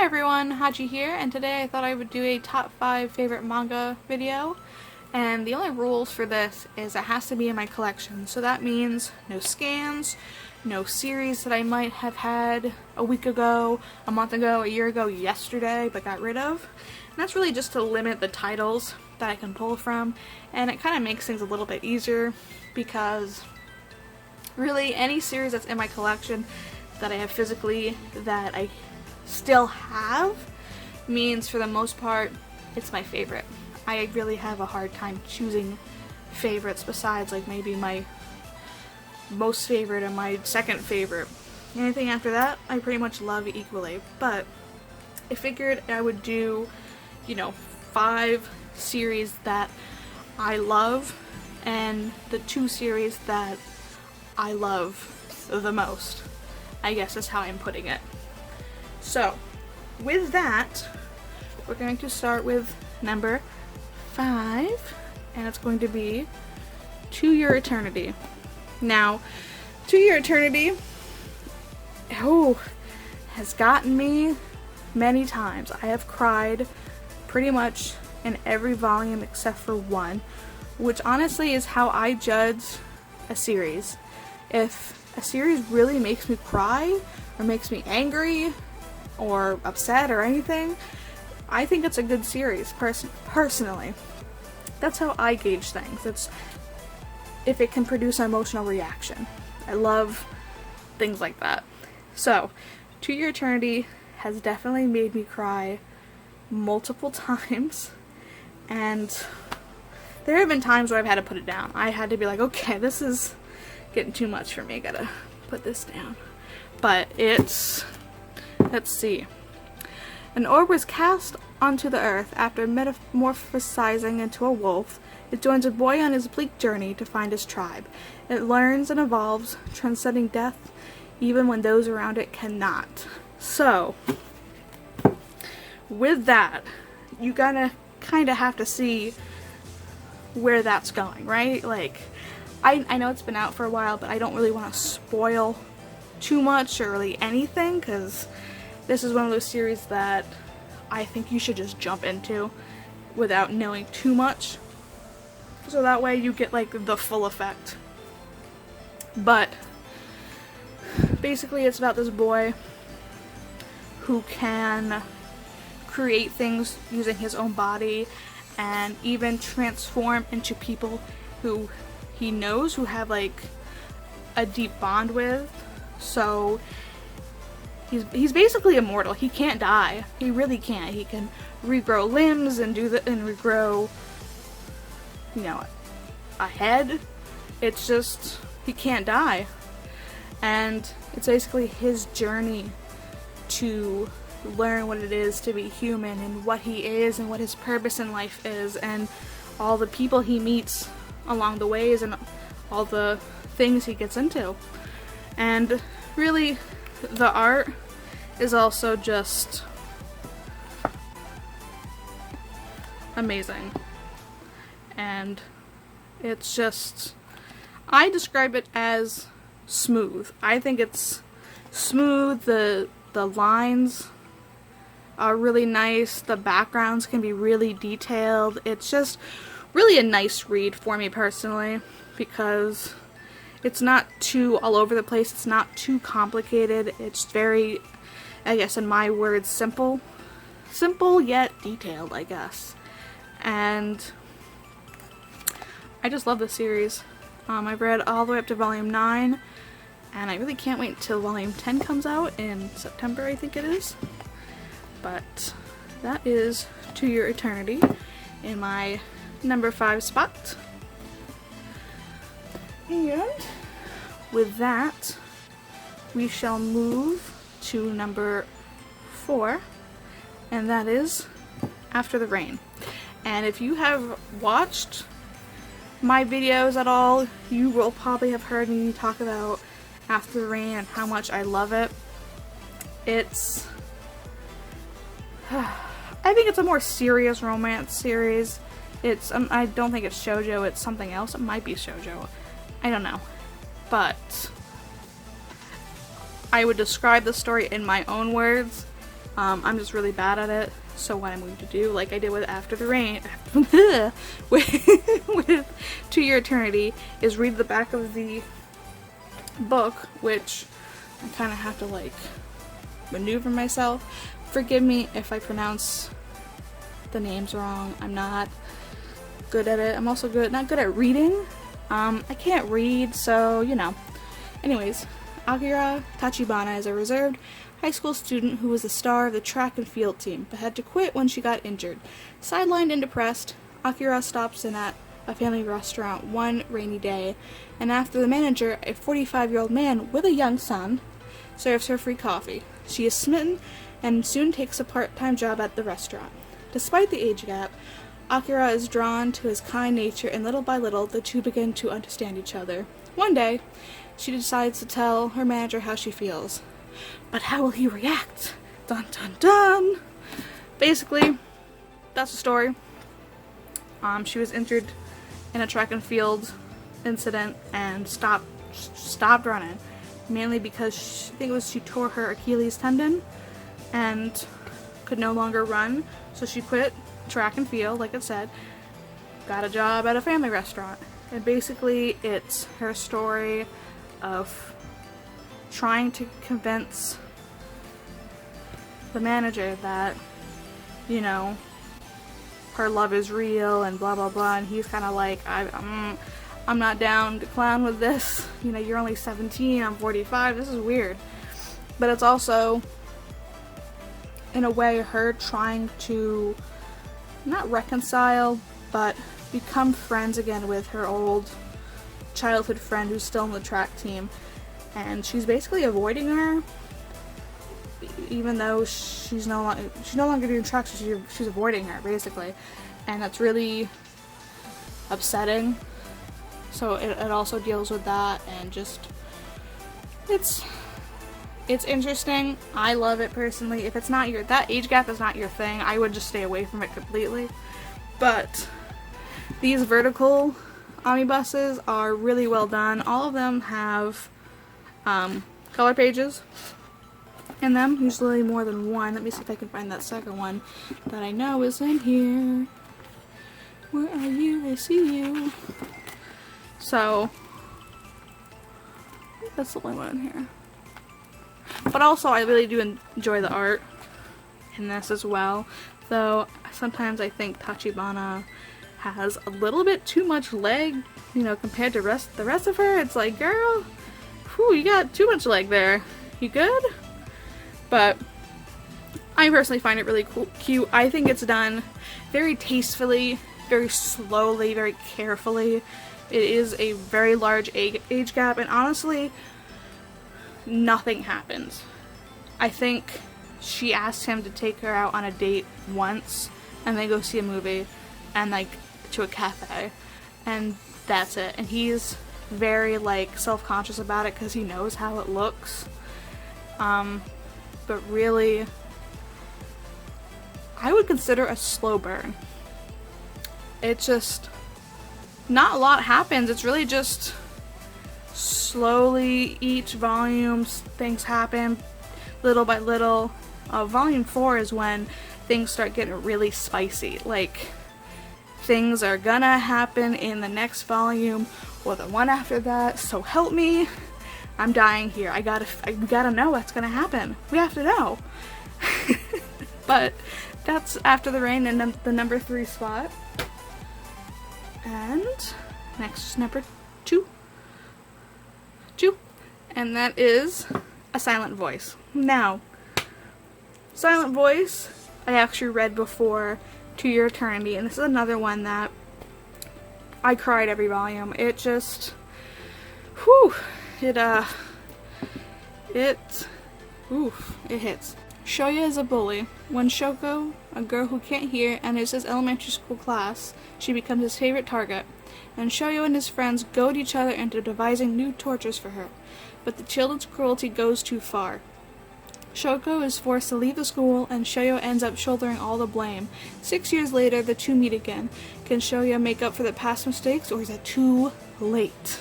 everyone, Haji here, and today I thought I would do a top 5 favorite manga video. And the only rules for this is it has to be in my collection. So that means no scans, no series that I might have had a week ago, a month ago, a year ago, yesterday, but got rid of. And that's really just to limit the titles that I can pull from, and it kind of makes things a little bit easier because really any series that's in my collection that I have physically that I still have means for the most part it's my favorite. I really have a hard time choosing favorites besides like maybe my most favorite and my second favorite. Anything after that I pretty much love equally, but I figured I would do, 5 series that I love and the 2 series that I love the most, I guess is how I'm putting it. So, with that, we're going to start with number 5, and it's going to be To Your Eternity. Now, To Your Eternity, has gotten me many times. I have cried pretty much in every volume except for one, which honestly is how I judge a series. If a series really makes me cry, or makes me angry, or upset, or anything, I think it's a good series, personally. That's how I gauge things. It's if it can produce an emotional reaction. I love things like that. So, To Your Eternity has definitely made me cry multiple times, and there have been times where I've had to put it down. I had to be like, okay, this is getting too much for me, gotta put this down. But it's, let's see. An orb was cast onto the earth after metamorphosizing into a wolf. It joins a boy on his bleak journey to find his tribe. It learns and evolves, transcending death even when those around it cannot. So, with that, you gotta kind of have to see where that's going, right? Like, I know it's been out for a while, but I don't really want to spoil too much or really anything, because this is one of those series that I think you should just jump into without knowing too much, so that way you get like the full effect. But basically it's about this boy who can create things using his own body and even transform into people who he knows, who have like a deep bond with. So he's basically immortal. He can't die. He really can't. He can regrow limbs and regrow, a head. It's just he can't die. And it's basically his journey to learn what it is to be human and what he is and what his purpose in life is, and all the people he meets along the ways and all the things he gets into. And really, the art is also just amazing. And it's just, I describe it as smooth. I think it's smooth. The lines are really nice. The backgrounds can be really detailed. It's just really a nice read for me personally, because it's not too all over the place. It's not too complicated. It's very, I guess in my words, simple. Simple yet detailed, I guess. And I just love the series. I've read all the way up to volume 9, and I really can't wait until volume 10 comes out in September, I think it is. But that is To Your Eternity in my number 5 spot. And with that, we shall move to number 4, and that is After the Rain. And if you have watched my videos at all, you will probably have heard me talk about After the Rain and how much I love it. It's I think it's a more serious romance series. It's I don't think it's shoujo, it's something else. It might be shoujo. I don't know. But I would describe the story in my own words I'm just really bad at it, so what I'm going to do, like I did with After the Rain, with To Your Eternity, is read the back of the book, which I kind of have to like maneuver myself. Forgive me if I pronounce the names wrong. I'm not good at it. I'm also not good at reading. I can't read, so you know. Anyways, Akira Tachibana is a reserved high school student who was the star of the track and field team, but had to quit when she got injured. Sidelined and depressed, Akira stops in at a family restaurant one rainy day, and after the manager, a 45-year-old man with a young son, serves her free coffee. She is smitten and soon takes a part-time job at the restaurant. Despite the age gap, Akira is drawn to his kind nature, and little by little, the two begin to understand each other. One day, she decides to tell her manager how she feels. But how will he react? Dun dun dun! Basically, that's the story. She was injured in a track and field incident and stopped running. Mainly because I think she tore her Achilles tendon and could no longer run. So she quit track and field, like it said, got a job at a family restaurant. And basically it's her story of trying to convince the manager that, you know, her love is real and blah blah blah, and he's kind of like, I'm not down to clown with this, you know, you're only 17, I'm 45, this is weird. But it's also, in a way, her trying to not reconcile, but become friends again with her old childhood friend who's still in the track team. And she's basically avoiding her, even though she's no longer doing track, so she's avoiding her, basically. And that's really upsetting. So it also deals with that, and just, it's interesting. I love it personally. If it's not that age gap is not your thing, I would just stay away from it completely. But these vertical omnibuses are really well done. All of them have color pages in them, usually more than one. Let me see if I can find that second one that I know is in here. Where are you? I see you. So that's the only one in here. But also I really do enjoy the art in this as well, though sometimes I think Tachibana has a little bit too much leg, you know, compared to the rest of her. It's like, girl, whew, you got too much leg there. You good? But I personally find it really cute. I think it's done very tastefully, very slowly, very carefully. It is a very large age gap, and honestly, nothing happens. I think she asked him to take her out on a date once, and then go see a movie, and like to a cafe, and that's it. And he's very like self-conscious about it because he knows how it looks. But really, I would consider a slow burn. It's just not a lot happens. It's really just slowly, each volume, things happen little by little. Volume 4 is when things start getting really spicy. Like, things are gonna happen in the next volume or the one after that, so help me. I'm dying here. We gotta know what's gonna happen. We have to know. But that's After the Rain in the number 3 spot. And next is number 2. And that is A Silent Voice. Now, Silent Voice I actually read before To Your Eternity, and this is another one that I cried every volume. It just, whew, it hits. Shoya is a bully. When Shoko, a girl who can't hear, enters his elementary school class, she becomes his favorite target, and Shoyo and his friends goad each other into devising new tortures for her. But the children's cruelty goes too far. Shoko is forced to leave the school, and Shoyo ends up shouldering all the blame. 6 years later, the two meet again. Can Shoyo make up for the past mistakes, or is it too late?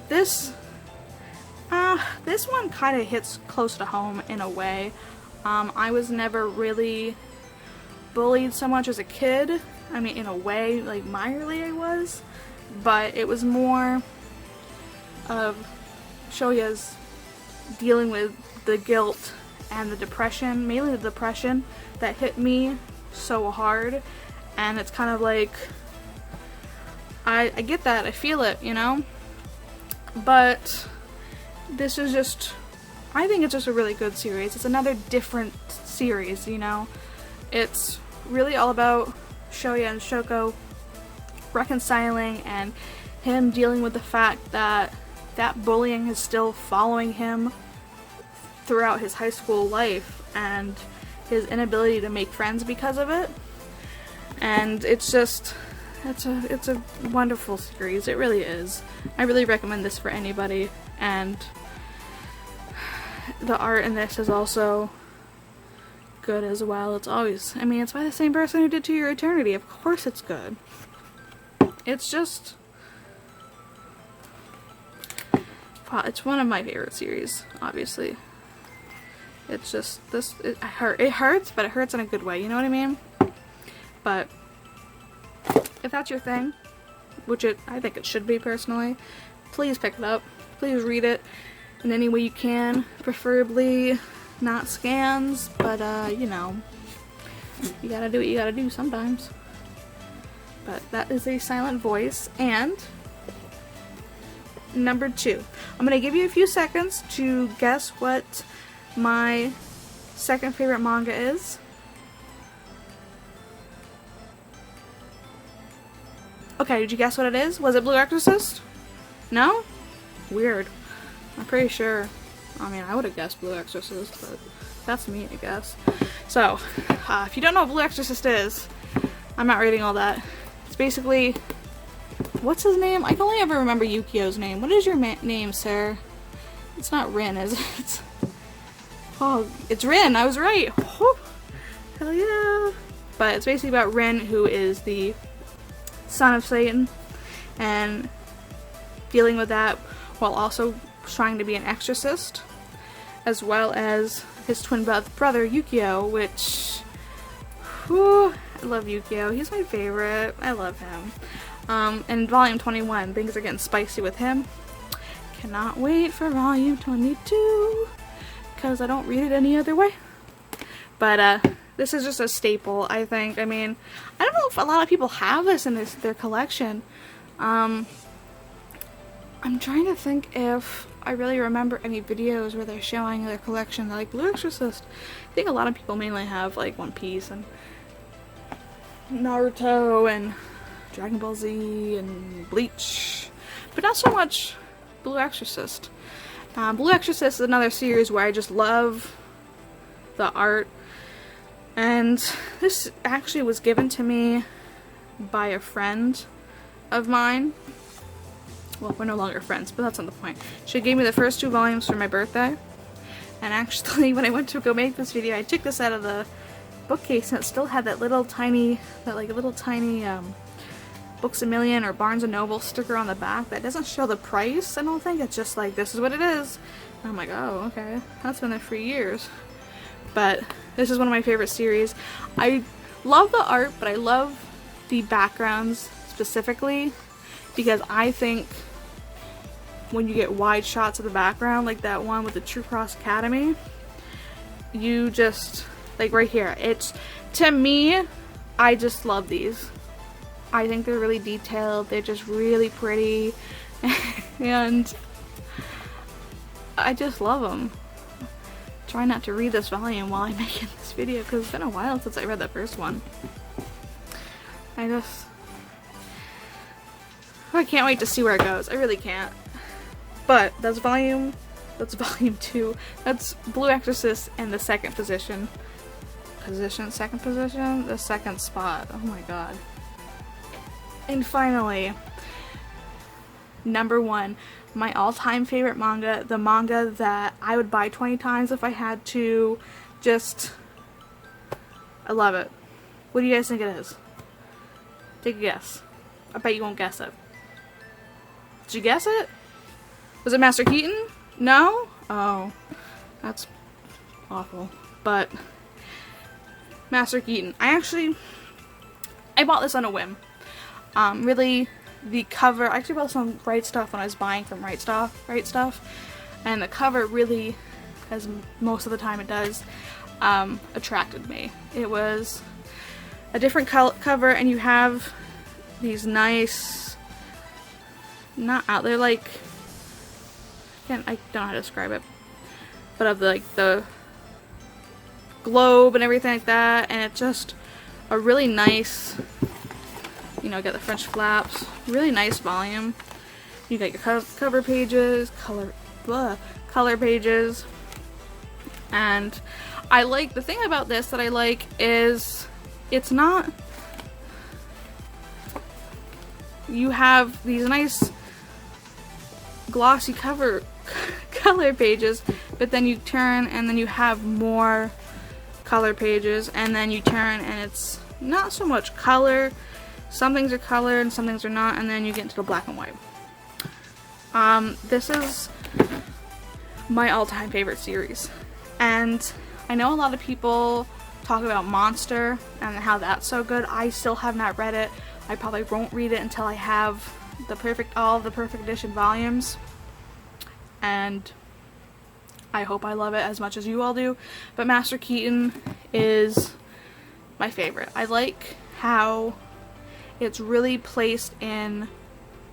This, this one kind of hits close to home in a way. I was never really bullied so much as a kid. I mean, in a way, like, minorly I was. But it was more of Shoya's dealing with the guilt and the depression, mainly the depression, that hit me so hard. And it's kind of like, I get that, I feel it, you know? But this is just, I think it's just a really good series. It's another different series, you know? It's really all about Shoya and Shoko reconciling and him dealing with the fact that that bullying is still following him throughout his high school life and his inability to make friends because of it. And it's just, it's a wonderful series. It really is. I really recommend this for anybody. And the art in this is also good as well. It's always, I mean, it's by the same person who did To Your Eternity. Of course it's good. It's just, wow, it's one of my favorite series, obviously. It's just, it hurts, but it hurts in a good way, you know what I mean? But if that's your thing, which I think it should be personally, please pick it up. Please read it in any way you can, preferably not scans, but you know, you gotta do what you gotta do sometimes. But that is a silent voice. And number 2, I'm gonna give you a few seconds to guess what my second favorite manga is. Okay, did you guess what it is? Was it Blue Exorcist? No? Weird. I'm pretty sure. I mean, I would have guessed Blue Exorcist, but that's me, I guess. So, if you don't know what Blue Exorcist is, I'm not reading all that. It's basically, what's his name? I can only ever remember Yukio's name. What is your name, sir? It's not Rin, is it? Oh, it's Rin. I was right. Whew. Hell yeah. But it's basically about Rin, who is the son of Satan, and dealing with that while also trying to be an exorcist, as well as his twin brother Yukio, which, whew, I love Yukio. He's my favorite. I love him. And volume 21, things are getting spicy with him. Cannot wait for volume 22, because I don't read it any other way. But this is just a staple, I think. I mean, I don't know if a lot of people have this in their collection. I'm trying to think if I really remember any videos where they're showing their collection, like Blue Exorcist. I think a lot of people mainly have like One Piece and Naruto and Dragon Ball Z and Bleach, but not so much Blue Exorcist. Blue Exorcist is another series where I just love the art, and this actually was given to me by a friend of mine. Well, we're no longer friends, but that's not the point. She gave me the first 2 volumes for my birthday, and actually when I went to go make this video, I took this out of the bookcase and it still had that little tiny Books A Million or Barnes & Noble sticker on the back that doesn't show the price, I don't think. It's just like, this is what it is. And I'm like, oh, okay. That's been there for years. But this is one of my favorite series. I love the art, but I love the backgrounds specifically, because I think when you get wide shots of the background, like that one with the True Cross Academy, you just, like right here, it's, to me, I just love these. I think they're really detailed, they're just really pretty, and I just love them. Try not to read this volume while I'm making this video, because it's been a while since I read that first one. I can't wait to see where it goes. I really can't. But that's volume 2. That's Blue Exorcist in the second position. Second position? The second spot. Oh my god. And finally, number 1, my all-time favorite manga, the manga that I would buy 20 times if I had to. Just, I love it. What do you guys think it is? Take a guess. I bet you won't guess it. Did you guess it? Was it Master Keaton? No? Oh, that's awful. But Master Keaton. I bought this on a whim. Really, the cover, I actually bought this on Right Stuff when I was buying from Right Stuff, and the cover really, as most of the time it does, attracted me. It was a different cover, and you have these nice, they're like, I don't know how to describe it, but of the globe and everything like that, and it's just a really nice, you know, got the French flaps, really nice volume. You got your cover pages, color pages, and I like, the thing about this that I like is it's not, you have these nice glossy color pages, but then you turn and then you have more color pages, and then you turn and it's not so much color. Some things are color and some things are not, and then you get into the black and white. This is my all-time favorite series, and I know a lot of people talk about Monster and how that's so good. I still have not read it. I probably won't read it until I have all of the Perfect Edition volumes, and I hope I love it as much as you all do. But Master Keaton is my favorite. I like how it's really placed in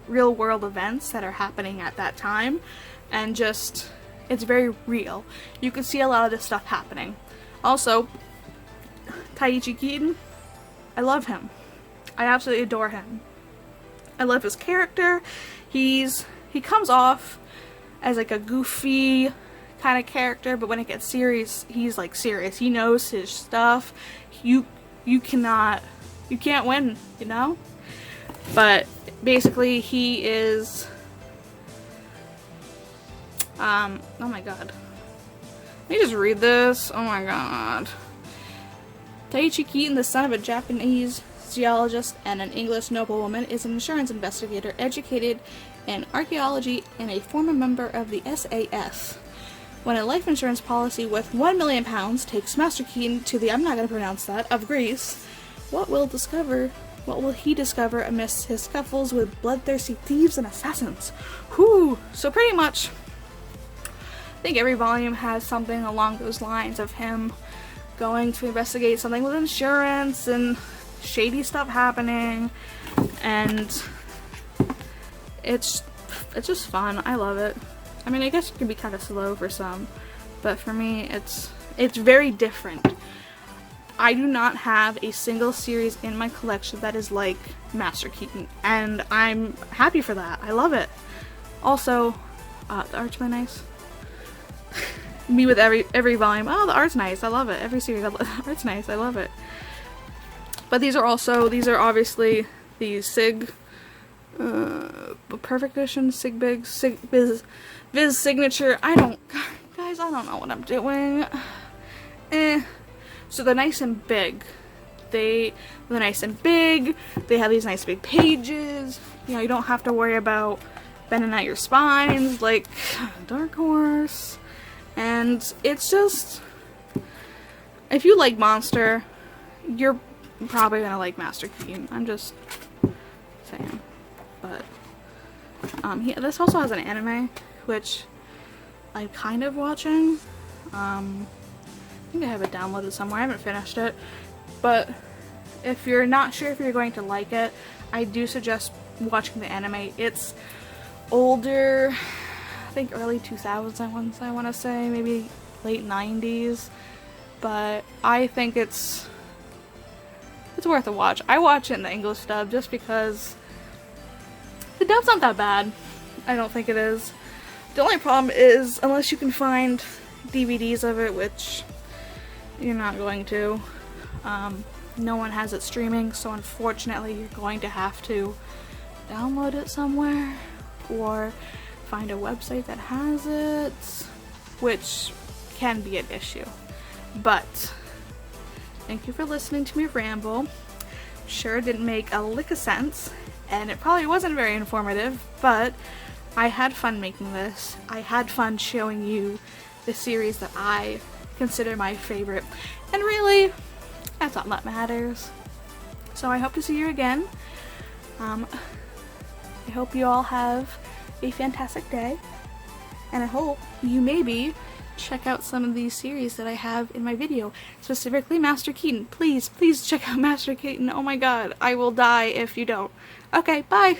real world events that are happening at that time, and just, it's very real. You can see a lot of this stuff happening. Also, Taichi Keaton, I love him. I absolutely adore him. I love his character. He comes off as like a goofy kind of character, but when it gets serious, he's like serious. He knows his stuff. You can't win, you know? But basically he is, oh my god. Let me just read this. Oh my god. Taichi Keaton, the son of a Japanese geologist and an English noblewoman, is an insurance investigator, educated in archaeology, and a former member of the SAS. When a life insurance policy worth £1 million takes Master Keaton to the, I'm not going to pronounce that, of Greece, what will he discover amidst his scuffles with bloodthirsty thieves and assassins? Whew! So pretty much, I think every volume has something along those lines of him going to investigate something with insurance and shady stuff happening, and it's just fun. I love it. I mean, I guess it can be kind of slow for some, but for me, it's very different. I do not have a single series in my collection that is like Master Keaton, and I'm happy for that. I love it. Also, the art's really nice. Me with every volume. Oh, the art's nice. I love it. Every series, the art's nice. I love it. But these are obviously the Perfect Edition, Viz Signature. Guys, I don't know what I'm doing. So they're nice and big. They're nice and big. They have these nice big pages. You know, you don't have to worry about bending out your spines like Dark Horse. And it's just, if you like Monster, you're probably gonna like Master Keaton. I'm just saying. But this also has an anime, which I'm kind of watching. I think I have it downloaded somewhere. I haven't finished it, but if you're not sure if you're going to like it, I do suggest watching the anime. It's older, I think early 2000s, I want to say, maybe late 90s, but I think it's worth a watch. I watch it in the English dub just because the dub's not that bad. I don't think it is. The only problem is, unless you can find DVDs of it, which you're not going to, no one has it streaming, so unfortunately you're going to have to download it somewhere or find a website that has it, which can be an issue. But thank you for listening to me ramble. Sure, it didn't make a lick of sense, and it probably wasn't very informative, but I had fun making this. I had fun showing you the series that I consider my favorite. And really, that's all that matters. So I hope to see you again. I hope you all have a fantastic day. And I hope you maybe check out some of these series that I have in my video. Specifically Master Keaton. Please, please check out Master Keaton. Oh my god, I will die if you don't. Okay, bye!